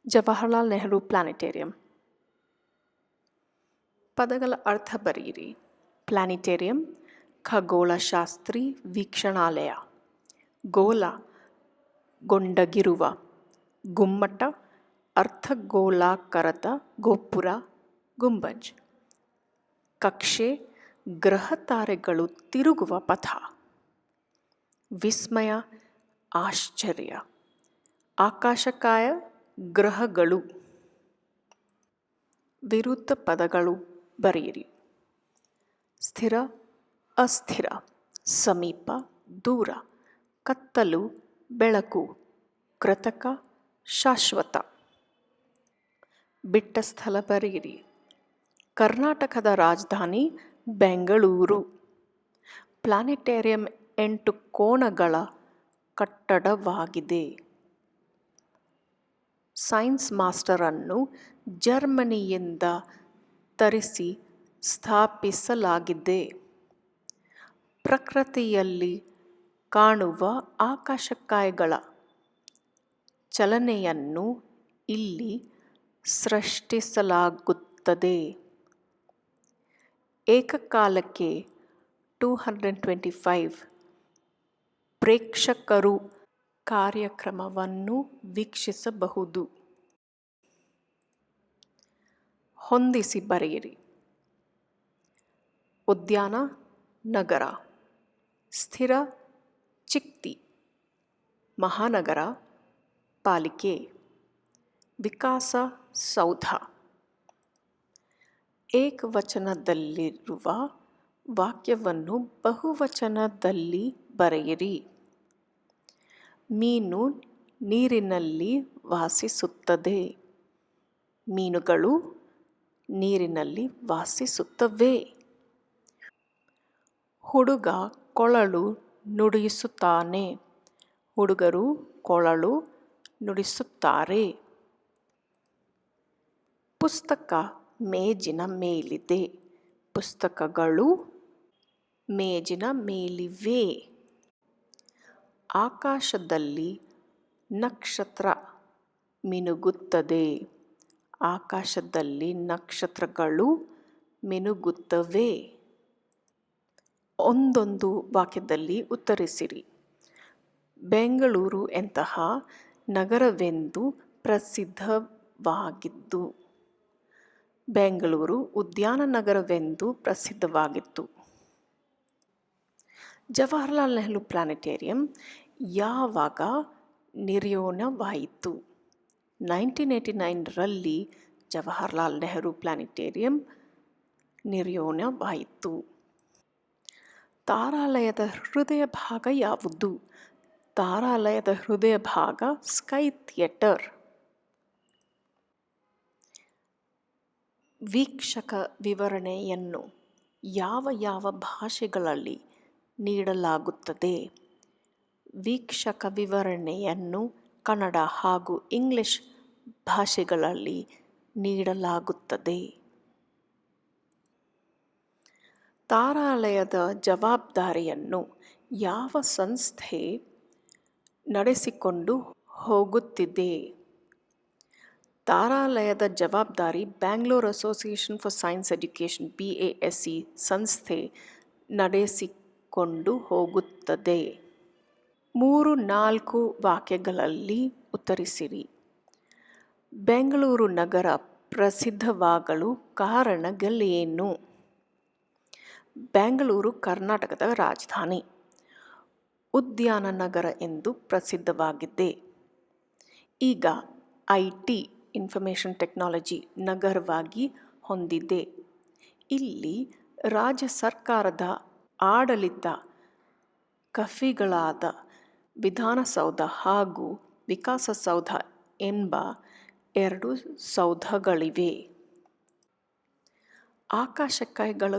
ಜವಾಹರ್ಲಾಲ್ ನೆಹರು ಪ್ಲಾನೆಟೇರಿಯಂ. ಪದಗಳ ಅರ್ಥ ಬರೆಯಿರಿ. ಪ್ಲಾನೆಟೇರಿಯಂ ಖಗೋಳಶಾಸ್ತ್ರಿ ವೀಕ್ಷಣಾಲಯ. ಗೋಳ ಗೊಂಡಗಿರುವ ಗುಮ್ಮಟ, ಅರ್ಧಗೋಳಾಕಾರದ ಗೋಪುರ, ಗುಂಬಜ್. ಕಕ್ಷೆ ಗ್ರಹ ತಾರೆಗಳು ತಿರುಗುವ ಪಥ. ವಿಸ್ಮಯ ಆಶ್ಚರ್ಯ. ಆಕಾಶಕಾಯ ಗ್ರಹಗಳು. ವಿರುದ್ಧ ಪದಗಳು ಬರೆಯಿರಿ. ಸ್ಥಿರ ಅಸ್ಥಿರ, ಸಮೀಪ ದೂರ, ಕತ್ತಲು ಬೆಳಕು, ಕೃತಕ ಶಾಶ್ವತ. ಬಿಟ್ಟ ಸ್ಥಳ ಬರೆಯಿರಿ. ಕರ್ನಾಟಕದ ರಾಜಧಾನಿ ಬೆಂಗಳೂರು. ಪ್ಲಾನೆಟೇರಿಯಂ 8 ಕೋಣಗಳ ಕಟ್ಟಡವಾಗಿದೆ. ಸೈನ್ಸ್ ಮಾಸ್ಟರನ್ನು ಜರ್ಮನಿಯಿಂದ ತರಿಸಿ ಸ್ಥಾಪಿಸಲಾಗಿದೆ. ಪ್ರಕೃತಿಯಲ್ಲಿ ಕಾಣುವ ಆಕಾಶಕಾಯಗಳ ಚಲನೆಯನ್ನು ಇಲ್ಲಿ ಸೃಷ್ಟಿಸಲಾಗುತ್ತದೆ. ಏಕಕಾಲಕ್ಕೆ 225 ಪ್ರೇಕ್ಷಕರು ಕಾರ್ಯಕ್ರಮವನ್ನು ವೀಕ್ಷಿಸಬಹುದು. ಹೊಂದಿಸಿ ಬರೆಯಿರಿ. ಉದ್ಯಾನ ನಗರ. ಸ್ಥಿರ ಚಿಕ್ತಿ ಮಹಾನಗರ ಪಾಲಿಕೆ. ವಿಕಾಸ ಸೌಧ. ಏಕವಚನದಲ್ಲಿರುವ ವಾಕ್ಯವನ್ನು ಬಹುವಚನದಲ್ಲಿ ಬರೆಯಿರಿ. ಮೀನು ನೀರಿನಲ್ಲಿ ವಾಸಿಸುತ್ತದೆ. ಮೀನುಗಳು ನೀರಿನಲ್ಲಿ ವಾಸಿಸುತ್ತವೆ. ಹುಡುಗ ಕೊಳಲು ನುಡಿಸುತ್ತಾನೆ. ಹುಡುಗರು ಕೊಳಲು ನುಡಿಸುತ್ತಾರೆ. ಪುಸ್ತಕ ಮೇಜಿನ ಮೇಲಿದೆ. ಪುಸ್ತಕಗಳು ಮೇಜಿನ ಮೇಲಿವೆ. ಆಕಾಶದಲ್ಲಿ ನಕ್ಷತ್ರ ಮಿನುಗುತ್ತದೆ. ಆಕಾಶದಲ್ಲಿ ನಕ್ಷತ್ರಗಳು ಮಿನುಗುತ್ತವೆ. ಒಂದೊಂದು ವಾಕ್ಯದಲ್ಲಿ ಉತ್ತರಿಸಿರಿ. ಬೆಂಗಳೂರು ಎಂತಹ ನಗರವೆಂದು ಪ್ರಸಿದ್ಧವಾಗಿದ್ದು? ಬೆಂಗಳೂರು ಉದ್ಯಾನ ನಗರವೆಂದು ಪ್ರಸಿದ್ಧವಾಗಿತ್ತು. ಜವಾಹರ್ಲಾಲ್ ನೆಹರು ಪ್ಲಾನೆಟೇರಿಯಂ ಯಾವಾಗ ನಿರ್ಮಾಣವಾಯಿತು? 1989ರಲ್ಲಿ ಜವಾಹರ್ಲಾಲ್ ನೆಹರು ಪ್ಲಾನೆಟೇರಿಯಂ ನಿರ್ಮಾಣವಾಯಿತು. ತಾರಾಲಯದ ಹೃದಯ ಭಾಗ ಯಾವುದು? ತಾರಾಲಯದ ಹೃದಯ ಭಾಗ ಸ್ಕೈ ಥಿಯೇಟರ್. ವೀಕ್ಷಕ ವಿವರಣೆಯನ್ನು ಯಾವ ಯಾವ ಭಾಷೆಗಳಲ್ಲಿ ನೀಡಲಾಗುತ್ತದೆ? ವೀಕ್ಷಕ ವಿವರಣೆಯನ್ನು ಕನ್ನಡ ಹಾಗೂ ಇಂಗ್ಲಿಷ್ ಭಾಷೆಗಳಲ್ಲಿ ನೀಡಲಾಗುತ್ತದೆ. ತಾರಾಲಯದ ಜವಾಬ್ದಾರಿಯನ್ನು ಯಾವ ಸಂಸ್ಥೆ ನಡೆಸಿಕೊಂಡು ಹೋಗುತ್ತಿದೆ? ತಾರಾಲಯದ ಜವಾಬ್ದಾರಿ Bangalore association for science education BASE ಸಂಸ್ಥೆ ನಡೆಸಿಕೊಂಡು ಹೋಗುತ್ತದೆ. 3-4 ವಾಕ್ಯಗಳಲ್ಲಿ ಉತ್ತರಿಸಿರಿ. ಬೆಂಗಳೂರು ನಗರ ಪ್ರಸಿದ್ಧವಾಗಲು ಕಾರಣಗಳೇನು? ಬೆಂಗಳೂರು ಕರ್ನಾಟಕದ ರಾಜಧಾನಿ. ಉದ್ಯಾನ ನಗರ ಎಂದು ಪ್ರಸಿದ್ಧವಾಗಿದೆ. ಈಗ IT ಇನ್ಫಾರ್ಮೇಷನ್ ಟೆಕ್ನಾಲಜಿ ನಗರವಾಗಿ ಹೊಂದಿದೆ. ಇಲ್ಲಿ ರಾಜ್ಯ ಸರ್ಕಾರದ ಆಡಳಿತ ಕಫಿಗಳಾದ ವಿಧಾನಸೌಧ ಹಾಗೂ ವಿಕಾಸಸೌಧ ಎಂಬ 2 ಸೌಧಗಳಿವೆ. ಆಕಾಶಕಾಯಗಳ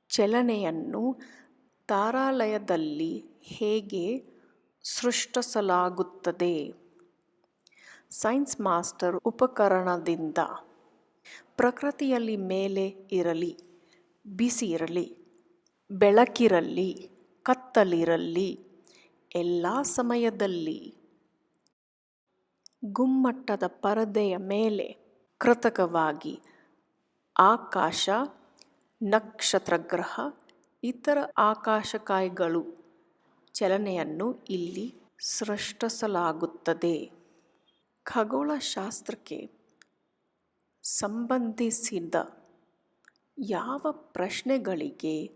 ಚಲನೆಯನ್ನು ತಾರಾಲಯದಲ್ಲಿ ಹೇಗೆ ಸೃಷ್ಟಿಸಲಾಗುತ್ತದೆ? Science master ಉಪಕರಣದಿಂದ. ಪ್ರಕೃತಿಯಲ್ಲಿ ಮೇಲೆ ಇರಲಿ, ಬಿಸಿ ಇರಲಿ, ಬೆಳಕಿರಲಿ, ಕತ್ತಲಿರಲಿ, ಎಲ್ಲ ಸಮಯದಲ್ಲಿ ಗುಮ್ಮಟದ ಪರದೆಯ ಮೇಲೆ ಕೃತಕವಾಗಿ ಆಕಾಶ, ನಕ್ಷತ್ರಗ್ರಹ, ಇತರ ಆಕಾಶಕಾಯಗಳು ಚಲನೆಯನ್ನು ಇಲ್ಲಿ ಸೃಷ್ಟಿಸಲಾಗುತ್ತದೆ. ಖಗೋಳಶಾಸ್ತ್ರಕ್ಕೆ ಸಂಬಂಧಿಸಿದ ಯಾವ ಪ್ರಶ್ನೆಗಳಿಗೆ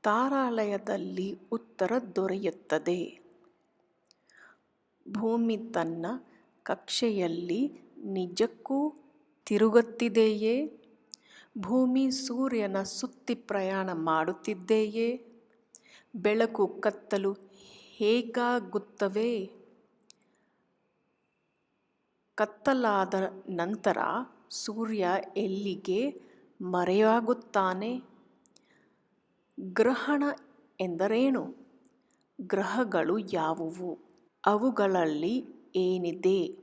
ತಾರಾಲಯದಲ್ಲಿ ಉತ್ತರ ದೊರೆಯುತ್ತದೆ? ಭೂಮಿ ತನ್ನ ಕಕ್ಷೆಯಲ್ಲಿ ನಿಜಕ್ಕೂ ತಿರುಗುತ್ತಿದೆಯೇ? ಭೂಮಿ ಸೂರ್ಯನ ಸುತ್ತಿ ಪ್ರಯಾಣ ಮಾಡುತ್ತಿದೆಯೇ? ಬೆಳಕು ಕತ್ತಲು ಹೇಗಾಗುತ್ತವೆ? ಕತ್ತಲಾದ ನಂತರ ಸೂರ್ಯ ಎಲ್ಲಿಗೆ ಮರೆಯಾಗುತ್ತಾನೆ? ಗ್ರಹಣ ಎಂದರೇನು? ಗ್ರಹಗಳು ಯಾವುವು? ಅವುಗಳಲ್ಲಿ ಏನಿದೆ?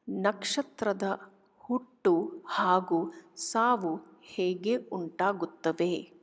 ನಕ್ಷತ್ರದ ಹುಟ್ಟು ಹಾಗೂ ಸಾವು ಹೇಗೆ ಉಂಟಾಗುತ್ತವೆ?